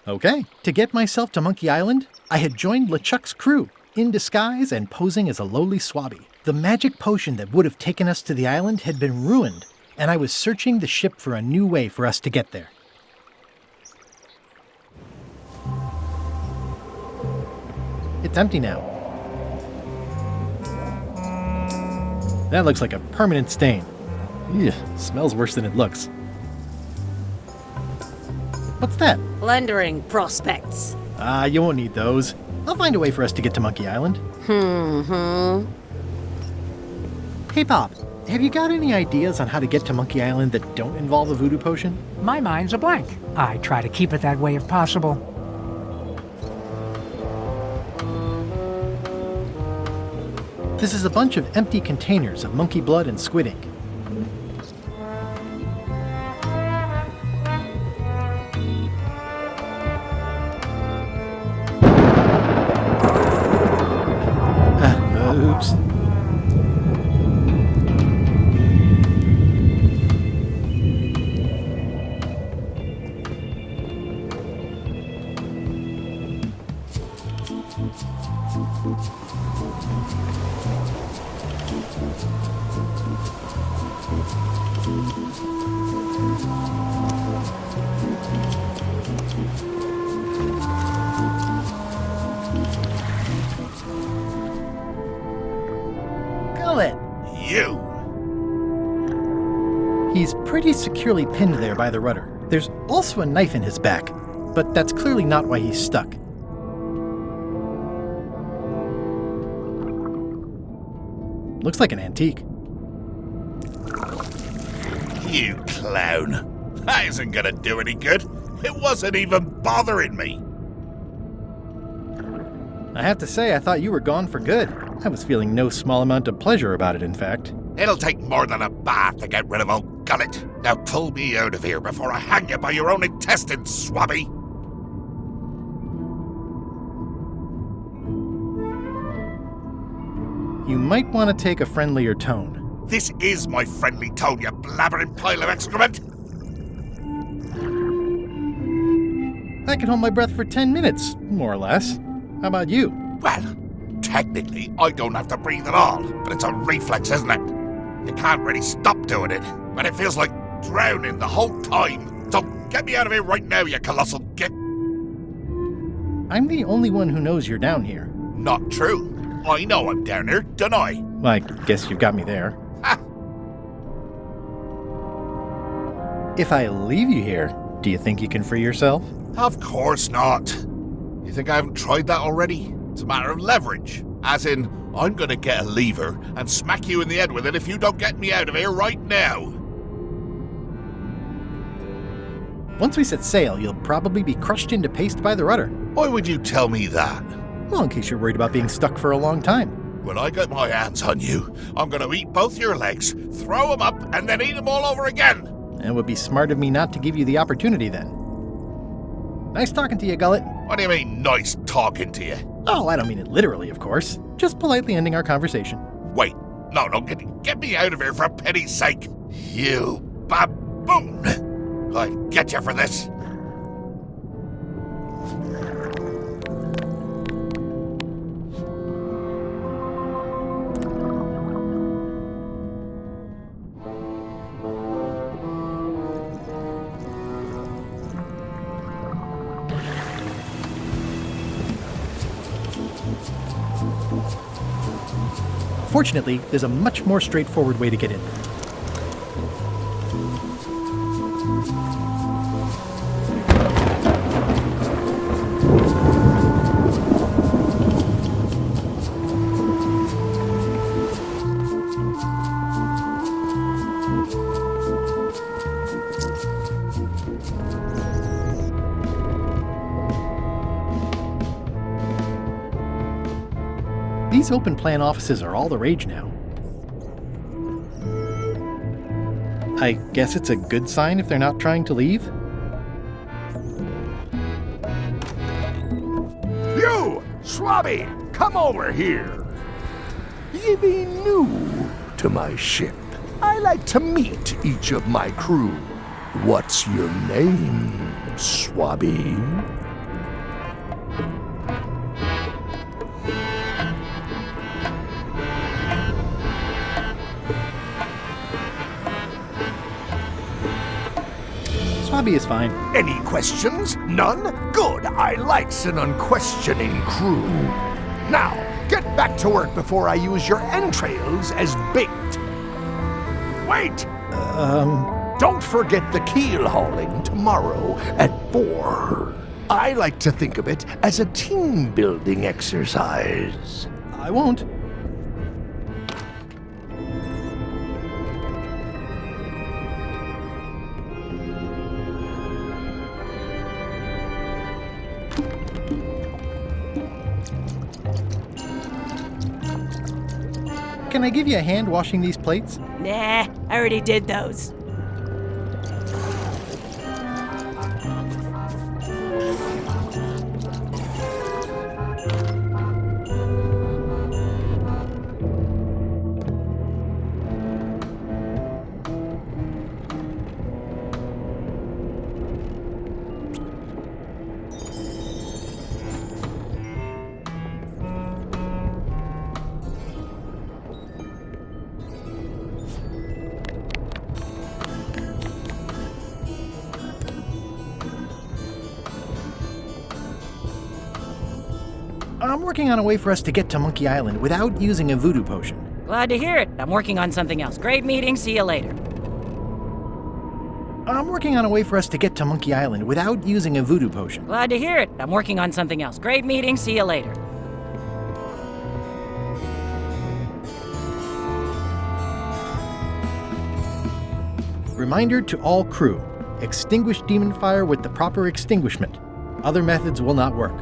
Okay. To get myself to Monkey Island, I had joined LeChuck's crew, in disguise and posing as a lowly swabby. The magic potion that would have taken us to the island had been ruined, and I was searching the ship for a new way for us to get there. It's empty now. That looks like a permanent stain. Ew, smells worse than it looks. What's that? Plundering prospects. You won't need those. I'll find a way for us to get to Monkey Island. Hey, Bob, have you got any ideas on how to get to Monkey Island that don't involve a voodoo potion? My mind's a blank. I try to keep it that way if possible. This is a bunch of empty containers of monkey blood and squid ink. Oops. You! He's pretty securely pinned there by the rudder. There's also a knife in his back, but that's clearly not why he's stuck. Looks like an antique. You clown. That isn't gonna do any good. It wasn't even bothering me. I have to say, I thought you were gone for good. I was feeling no small amount of pleasure about it, in fact. It'll take more than a bath to get rid of old Gullet. Now pull me out of here before I hang you by your own intestines, swabby. You might want to take a friendlier tone. This is my friendly tone, you blabbering pile of excrement. I can hold my breath for 10 minutes, more or less. How about you? Well, technically, I don't have to breathe at all, but it's a reflex, isn't it? You can't really stop doing it, but it feels like drowning the whole time. So get me out of here right now, you colossal git. I'm the only one who knows you're down here. Not true. I know I'm down here, don't I? Well, I guess you've got me there. Ha! If I leave you here, do you think you can free yourself? Of course not. You think I haven't tried that already? It's a matter of leverage. As in, I'm gonna get a lever and smack you in the head with it if you don't get me out of here right now. Once we set sail, you'll probably be crushed into paste by the rudder. Why would you tell me that? Well, in case you're worried about being stuck for a long time. When I get my hands on you, I'm gonna eat both your legs, throw them up, and then eat them all over again. It would be smart of me not to give you the opportunity then. Nice talking to you, Gullet. What do you mean, nice talking to you? Oh, I don't mean it literally, of course. Just politely ending our conversation. Wait, no, get me out of here for pity's sake. You baboon! I'll get you for this. Fortunately, there's a much more straightforward way to get in. These open plan offices are all the rage now. I guess it's a good sign if they're not trying to leave. You, Swabby, come over here. Ye be new to my ship. I like to meet each of my crew. What's your name, Swabby? Swabby is fine. Any questions? None? Good. I likes an unquestioning crew. Now, get back to work before I use your entrails as bait. Wait! Don't forget the keel hauling tomorrow at 4. I like to think of it as a team-building exercise. I won't. Can I give you a hand washing these plates? Nah, I already did those. I'm working on a way for us to get to Monkey Island without using a voodoo potion. Glad to hear it. I'm working on something else. Great meeting. See you later. I'm working on a way for us to get to Monkey Island without using a voodoo potion. Glad to hear it. I'm working on something else. Great meeting. See you later. Reminder to all crew. Extinguish demon fire with the proper extinguishment. Other methods will not work.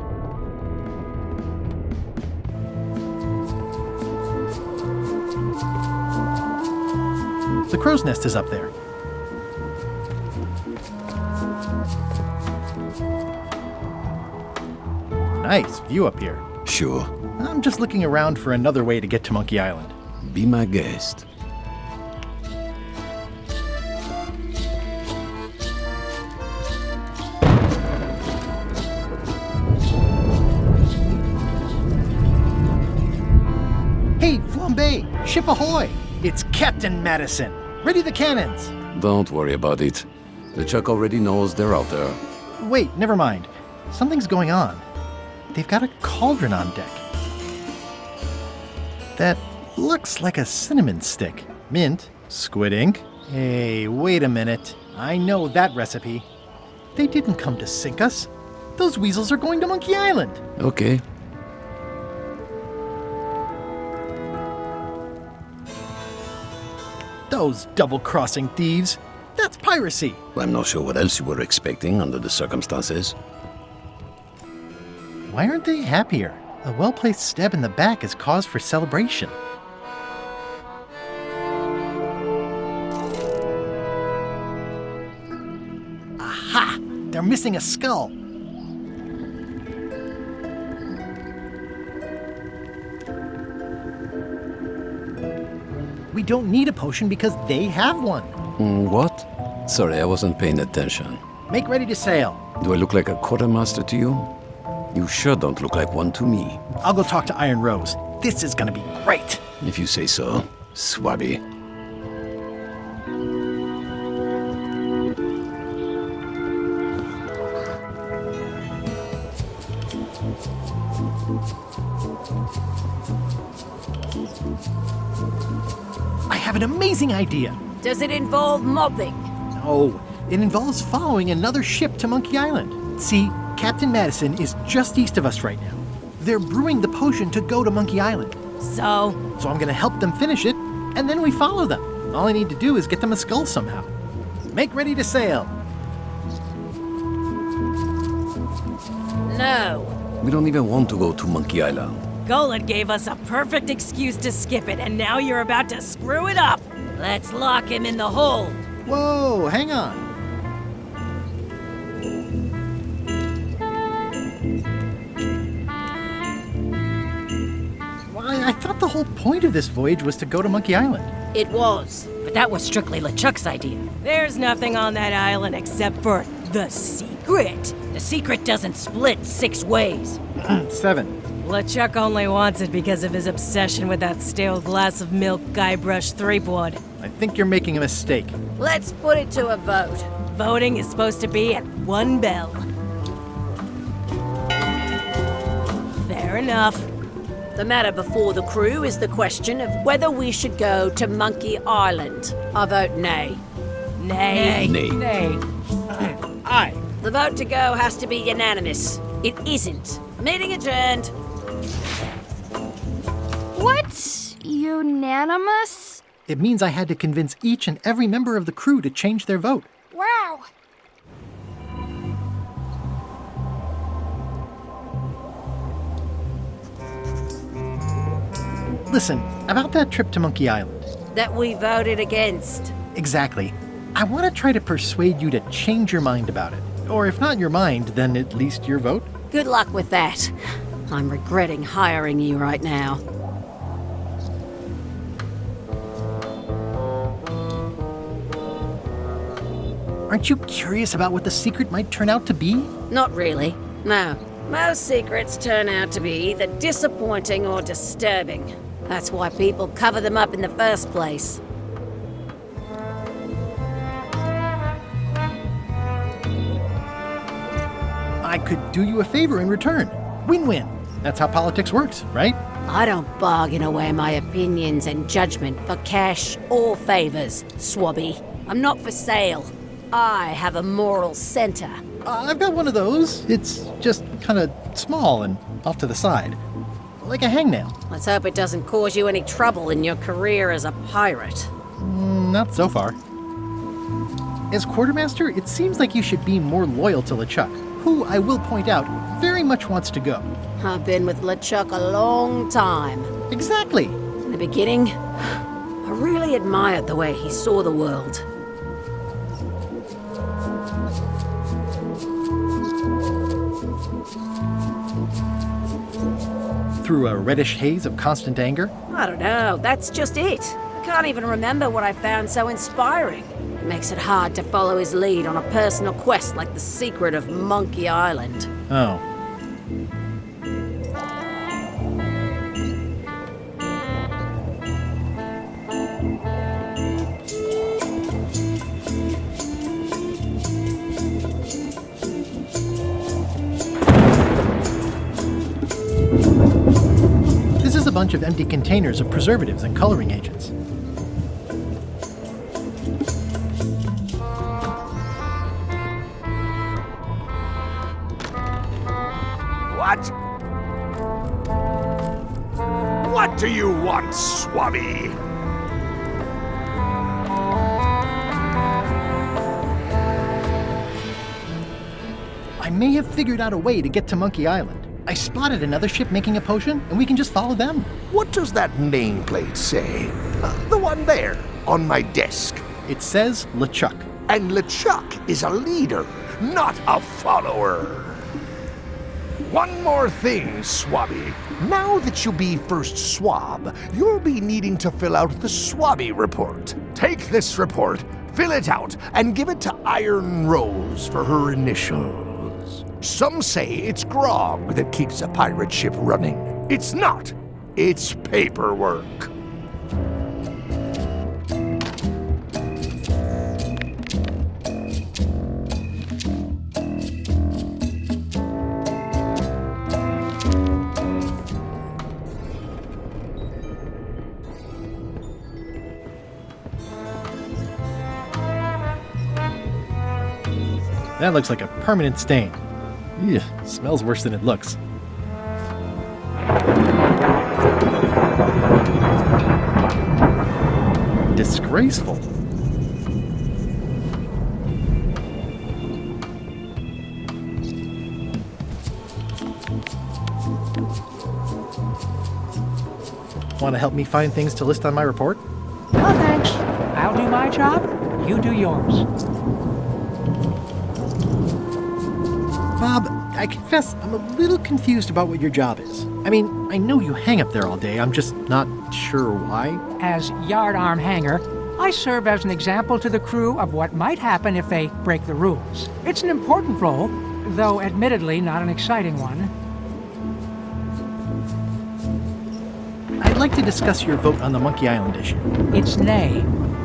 The crow's nest is up there. Nice view up here. Sure. I'm just looking around for another way to get to Monkey Island. Be my guest. Hey, Flambe! Ship ahoy! It's Captain Madison! Ready the cannons! Don't worry about it. LeChuck already knows they're out there. Wait, never mind. Something's going on. They've got a cauldron on deck. That looks like a cinnamon stick. Mint, squid ink. Hey, wait a minute. I know that recipe. They didn't come to sink us. Those weasels are going to Monkey Island. Okay. Those double-crossing thieves. That's piracy. I'm not sure what else you were expecting under the circumstances. Why aren't they happier? A well-placed stab in the back is cause for celebration. Aha! They're missing a skull. We don't need a potion because they have one. What? Sorry, I wasn't paying attention. Make ready to sail. Do I look like a quartermaster to you? You sure don't look like one to me. I'll go talk to Iron Rose. This is gonna be great. If you say so, Swabby. I have an amazing idea. Does it involve mobbing? No, it involves following another ship to Monkey Island. See, Captain Madison is just east of us right now. They're brewing the potion to go to Monkey Island. So I'm gonna help them finish it, and then we follow them. All I need to do is get them a skull somehow. Make ready to sail. no. We don't even want to go to Monkey Island. Golan gave us a perfect excuse to skip it, and now you're about to screw it up. Let's lock him in the hold. Whoa, hang on. Why, I thought the whole point of this voyage was to go to Monkey Island. It was, but that was strictly LeChuck's idea. There's nothing on that island except for the secret. The secret doesn't split 6 ways. 7. LeChuck only wants it because of his obsession with that stale glass of milk Guybrush Threepwood. I think you're making a mistake. Let's put it to a vote. voting is supposed to be at 1 bell. Fair enough. The matter before the crew is the question of whether we should go to Monkey Island. I vote nay. Nay. Nay. Nay. Aye. The vote to go has to be unanimous. It isn't. Meeting adjourned. What? Unanimous? It means I had to convince each and every member of the crew to change their vote. Wow. Listen, about that trip to Monkey Island. That we voted against. Exactly. I want to try to persuade you to change your mind about it. Or if not your mind, then at least your vote. Good luck with that. I'm regretting hiring you right now. Aren't you curious about what the secret might turn out to be? Not really. No. Most secrets turn out to be either disappointing or disturbing. That's why people cover them up in the first place. I could do you a favor in return. Win-win. That's how politics works, right? I don't bargain away my opinions and judgment for cash or favors, Swabby. I'm not for sale. I have a moral center. I've got one of those. It's just kind of small and off to the side. Like a hangnail. Let's hope it doesn't cause you any trouble in your career as a pirate. Not so far. As quartermaster, it seems like you should be more loyal to LeChuck, who, I will point out, very much wants to go. I've been with LeChuck a long time. Exactly. In the beginning, I really admired the way he saw the world. Through a reddish haze of constant anger. I don't know, that's just it. I can't even remember what I found so inspiring. It makes it hard to follow his lead on a personal quest like the secret of Monkey Island. Oh. This is a bunch of empty containers of preservatives and coloring agents. What? What do you want, Swabby? I may have figured out a way to get to Monkey Island. I spotted another ship making a potion, and we can just follow them. What does that nameplate say? The one there, on my desk. It says LeChuck. And LeChuck is a leader, not a follower. One more thing, Swabby. Now that you be first swab, you'll be needing to fill out the Swabby report. Take this report, fill it out, and give it to Iron Rose for her initials. Some say it's grog that keeps a pirate ship running. It's not. It's paperwork. That looks like a permanent stain. Ew, smells worse than it looks. Disgraceful. Want to help me find things to list on my report? No thanks. I'll do my job, you do yours. Bob, I confess I'm a little confused about what your job is. I mean, I know you hang up there all day, I'm just not sure why. As yardarm hanger, I serve as an example to the crew of what might happen if they break the rules. It's an important role, though admittedly not an exciting one. I'd like to discuss your vote on the Monkey Island issue. It's nay.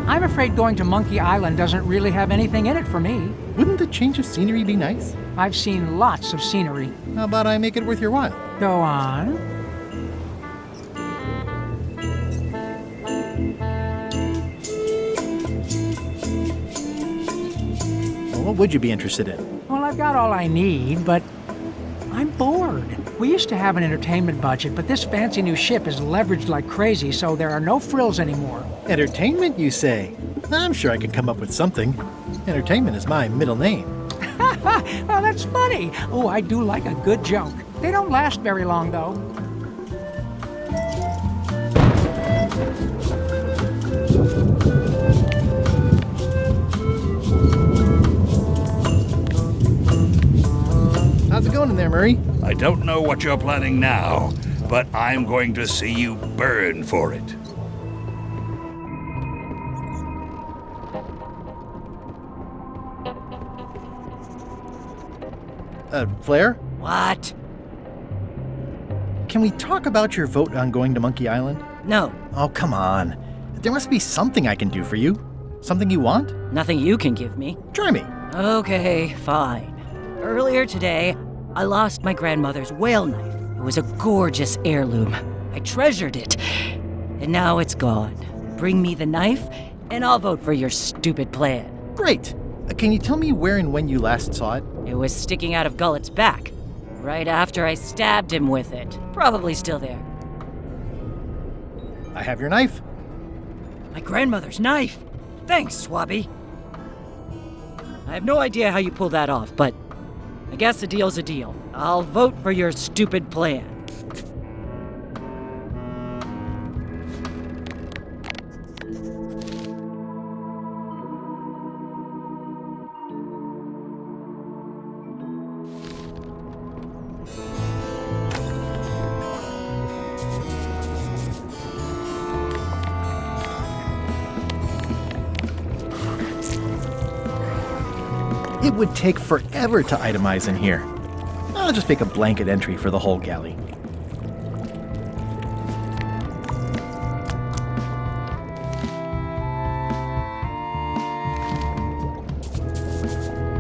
I'm afraid going to Monkey Island doesn't really have anything in it for me. Wouldn't the change of scenery be nice? I've seen lots of scenery. How about I make it worth your while? Go on. Well, what would you be interested in? Well, I've got all I need, but I'm bored. We used to have an entertainment budget, but this fancy new ship is leveraged like crazy, so there are no frills anymore. Entertainment, you say? I'm sure I could come up with something. Entertainment is my middle name. Oh, that's funny. Oh, I do like a good joke. They don't last very long, though. How's it going in there, Murray? I don't know what you're planning now, but I'm going to see you burn for it. Flair? What? Can we talk about your vote on going to Monkey Island? No, Oh, come on. There must be something I can do for you. Something you want? nothing you can give me. Try me. Okay, fine. Earlier today, I lost my grandmother's whale knife. It was a gorgeous heirloom. I treasured it. And now it's gone. Bring me the knife, and I'll vote for your stupid plan. Great. Can you tell me where and when you last saw it? It was sticking out of Gullet's back, right after I stabbed him with it. Probably still there. I have your knife. My grandmother's knife! Thanks, Swabby. I have no idea how you pulled that off, but I guess a deal's a deal. I'll vote for your stupid plan. It would take forever to itemize in here. I'll just make a blanket entry for the whole galley.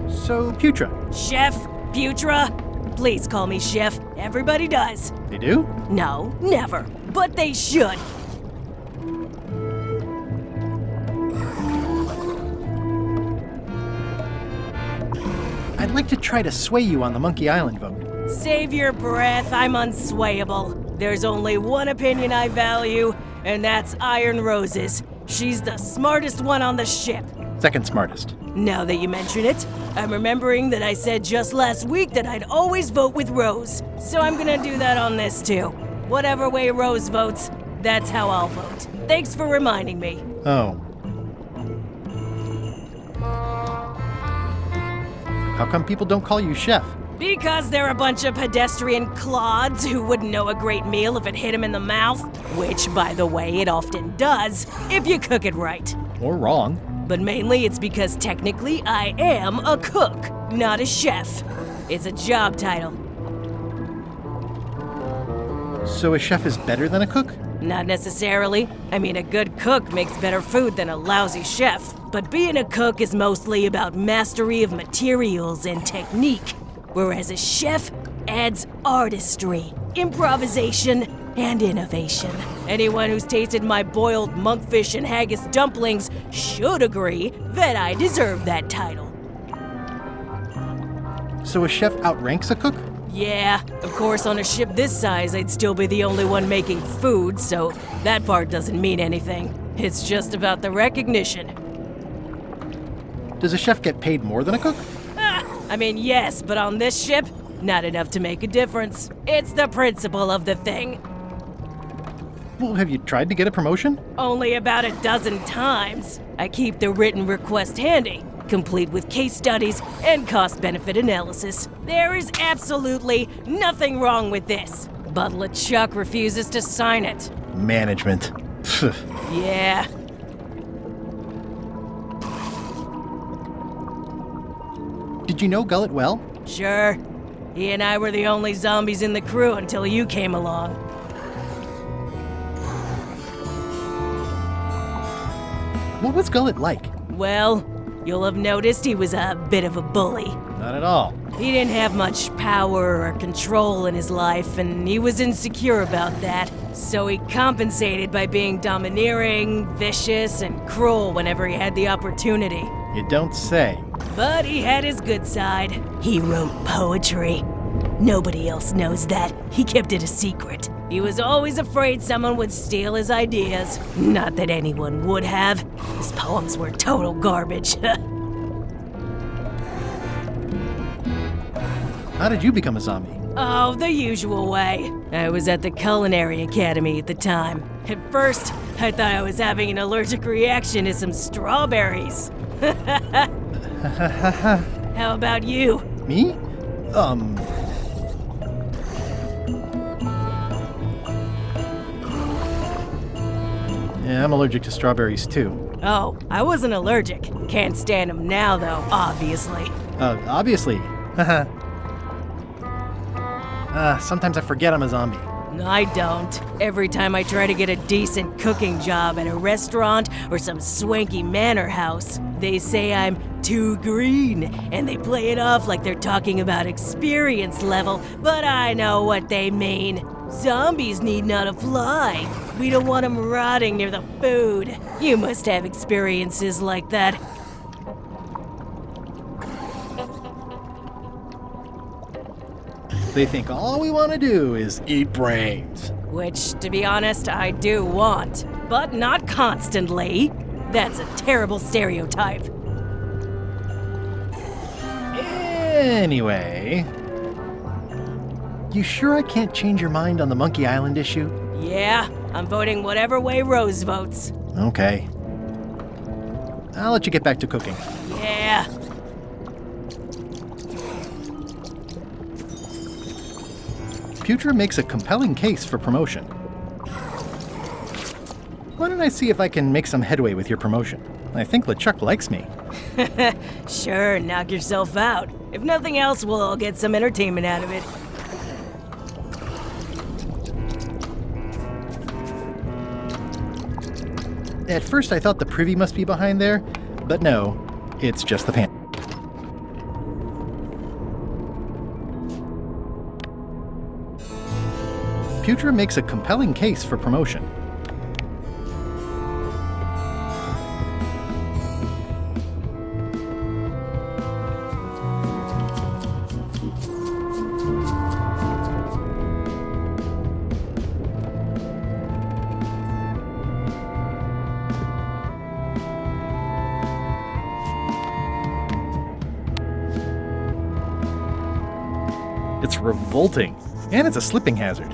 So, Putra, Chef? Putra? Please call me Chef. Everybody does. they do? No, never. But they should. I'd like to try to sway you on the Monkey Island vote. Save your breath, I'm unswayable. There's only one opinion I value, and that's Iron Rose's. She's the smartest one on the ship. Second smartest. Now that you mention it, I'm remembering that I said just last week that I'd always vote with Rose. So I'm gonna do that on this too. Whatever way Rose votes, that's how I'll vote. Thanks for reminding me. Oh. How come people don't call you Chef? Because they're a bunch of pedestrian clods who wouldn't know a great meal if it hit them in the mouth. Which, by the way, it often does, if you cook it right. Or wrong. But mainly it's because technically I am a cook, not a chef. It's a job title. So a chef is better than a cook? Not necessarily. I mean, a good cook makes better food than a lousy chef. But being a cook is mostly about mastery of materials and technique, whereas a chef adds artistry, improvisation, and innovation. Anyone who's tasted my boiled monkfish and haggis dumplings should agree that I deserve that title. So a chef outranks a cook? Yeah, of course, on a ship this size, I'd still be the only one making food, so that part doesn't mean anything. It's just about the recognition. Does a chef get paid more than a cook? I mean, yes, but on this ship, not enough to make a difference. It's the principle of the thing. Well, have you tried to get a promotion? Only about a dozen times. I keep the written request handy, complete with case studies and cost-benefit analysis. There is absolutely nothing wrong with this, but LeChuck refuses to sign it. Management. Yeah. Did you know Gullet well? Sure. He and I were the only zombies in the crew until you came along. What was Gullet like? Well, you'll have noticed he was a bit of a bully. Not at all. He didn't have much power or control in his life, and he was insecure about that. So he compensated by being domineering, vicious, and cruel whenever he had the opportunity. You don't say. But he had his good side. He wrote poetry. Nobody else knows that. He kept it a secret. He was always afraid someone would steal his ideas. Not that anyone would have. His poems were total garbage. How did you become a zombie? Oh, the usual way. I was at the Culinary Academy at the time. At first, I thought I was having an allergic reaction to some strawberries. How about you? Me? Yeah, I'm allergic to strawberries too. Oh, I wasn't allergic. Can't stand them now, though, obviously. Obviously. Sometimes I forget I'm a zombie. I don't. Every time I try to get a decent cooking job at a restaurant or some swanky manor house, they say I'm too green, and they play it off like they're talking about experience level, but I know what they mean. Zombies need not to fly. We don't want them rotting near the food. You must have experiences like that. They think all we want to do is eat brains. Which, to be honest, I do want. But not constantly. That's a terrible stereotype. Anyway... You sure I can't change your mind on the Monkey Island issue? Yeah, I'm voting whatever way Rose votes. Okay. I'll let you get back to cooking. Yeah. Putra makes a compelling case for promotion. Why don't I see if I can make some headway with your promotion? I think LeChuck likes me. Sure, knock yourself out. If nothing else, we'll all get some entertainment out of it. At first I thought the privy must be behind there, but no, it's just the pan. Putra makes a compelling case for promotion. It's revolting, and it's a slipping hazard.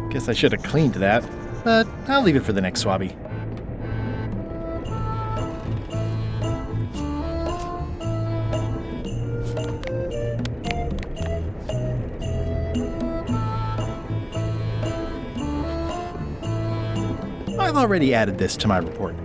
Guess I should have cleaned that, but I'll leave it for the next swabby. I've already added this to my report.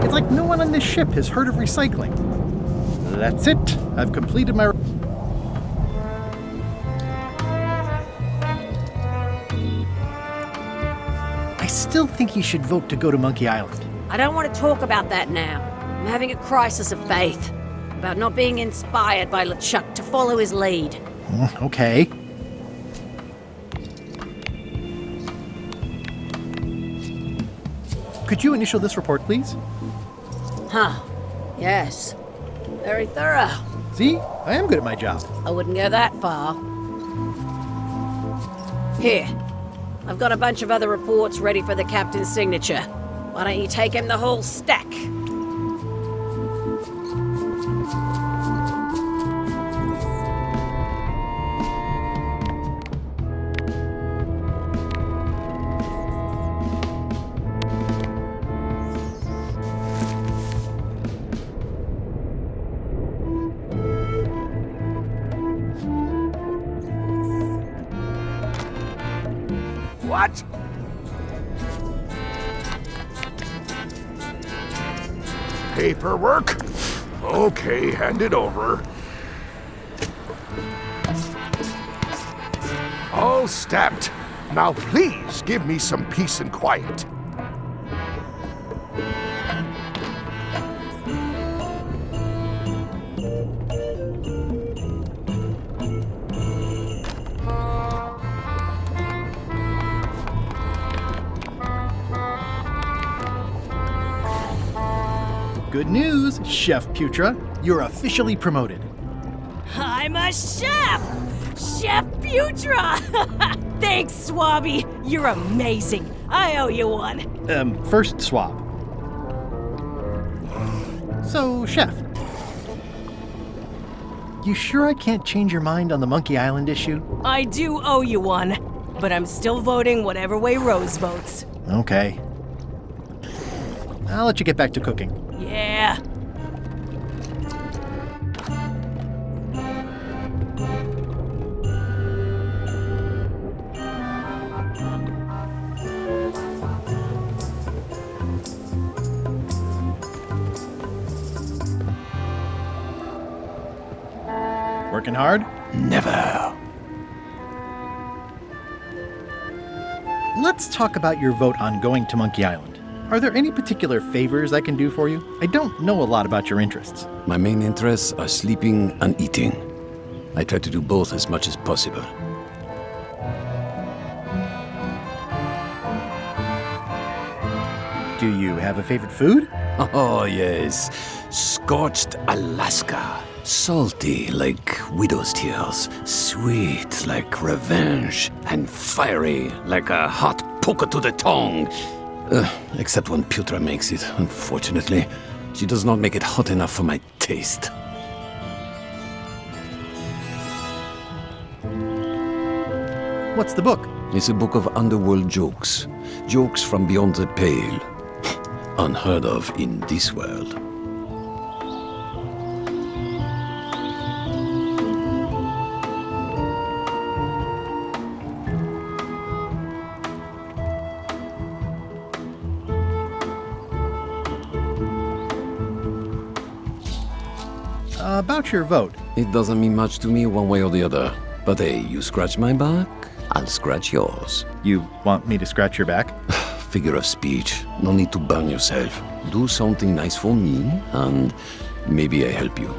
It's like no one on this ship has heard of recycling. That's it. I've completed my... I still think you should vote to go to Monkey Island. I don't want to talk about that now. I'm having a crisis of faith. About not being inspired by LeChuck to follow his lead. Okay. Could you initial this report, please? Huh. Yes. Very thorough. See? I am good at my job. I wouldn't go that far. Here. I've got a bunch of other reports ready for the captain's signature. Why don't you take him the whole stack? What? Paperwork? Okay, hand it over. All stamped. Now please give me some peace and quiet. Good news, Chef Putra. You're officially promoted. I'm a chef! Chef Putra! Thanks, Swabby. You're amazing. I owe you one. First swab. So, Chef. You sure I can't change your mind on the Monkey Island issue? I do owe you one, but I'm still voting whatever way Rose votes. Okay. I'll let you get back to cooking. Yeah. Working hard? Never. Let's talk about your vote on going to Monkey Island. Are there any particular favors I can do for you? I don't know a lot about your interests. My main interests are sleeping and eating. I try to do both as much as possible. Do you have a favorite food? Oh, yes. Scorched Alaska. Salty like widow's tears. Sweet like revenge. And fiery like a hot poker to the tongue. Except when Putra makes it, unfortunately. She does not make it hot enough for my taste. What's the book? It's a book of underworld jokes. Jokes from beyond the pale. Unheard of in this world. About your vote. It doesn't mean much to me one way or the other. But hey, you scratch my back, I'll scratch yours. You want me to scratch your back? Figure of speech. No need to burn yourself. Do something nice for me, and maybe I help you.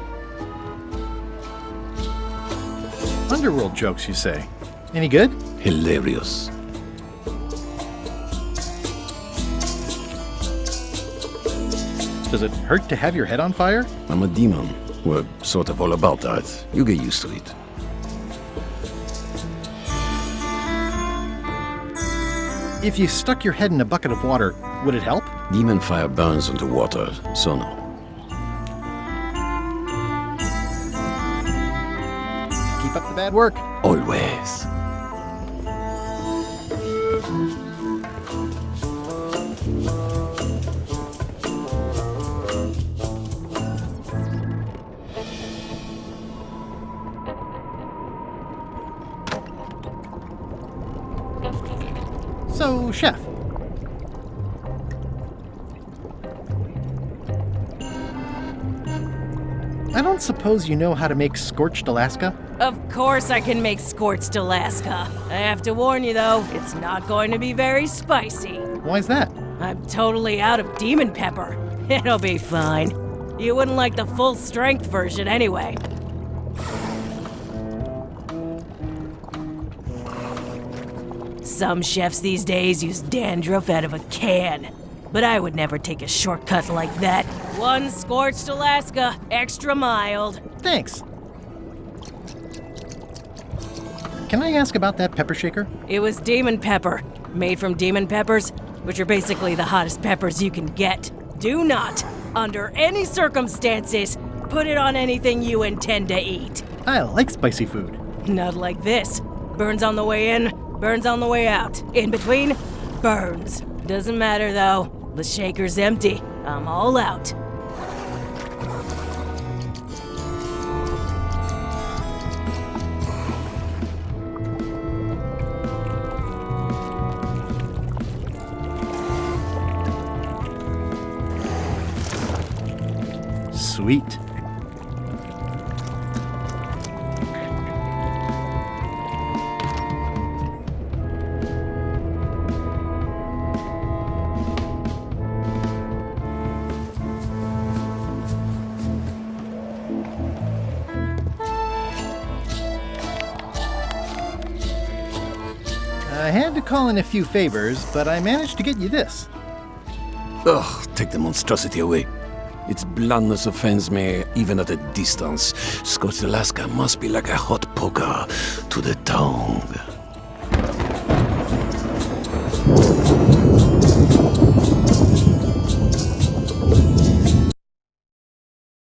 Underworld jokes, you say? Any good? Hilarious. Does it hurt to have your head on fire? I'm a demon. We're sort of all about that. You get used to it. If you stuck your head in a bucket of water, would it help? Demon fire burns underwater, so no. Keep up the bad work. Always. So, Chef. I don't suppose you know how to make scorched Alaska? Of course I can make scorched Alaska. I have to warn you though, it's not going to be very spicy. Why's that? I'm totally out of demon pepper. It'll be fine. You wouldn't like the full strength version anyway. Some chefs these days use dandruff out of a can, but I would never take a shortcut like that. One scorched Alaska, extra mild. Thanks. Can I ask about that pepper shaker? It was demon pepper, made from demon peppers, which are basically the hottest peppers you can get. Do not, under any circumstances, put it on anything you intend to eat. I like spicy food. Not like this. Burns on the way in, burns on the way out. In between, burns. Doesn't matter though. The shaker's empty. I'm all out. Sweet. I had to call in a few favors, but I managed to get you this. Ugh, take the monstrosity away. Its blandness offends me, even at a distance. Scorched Alaska must be like a hot poker to the tongue.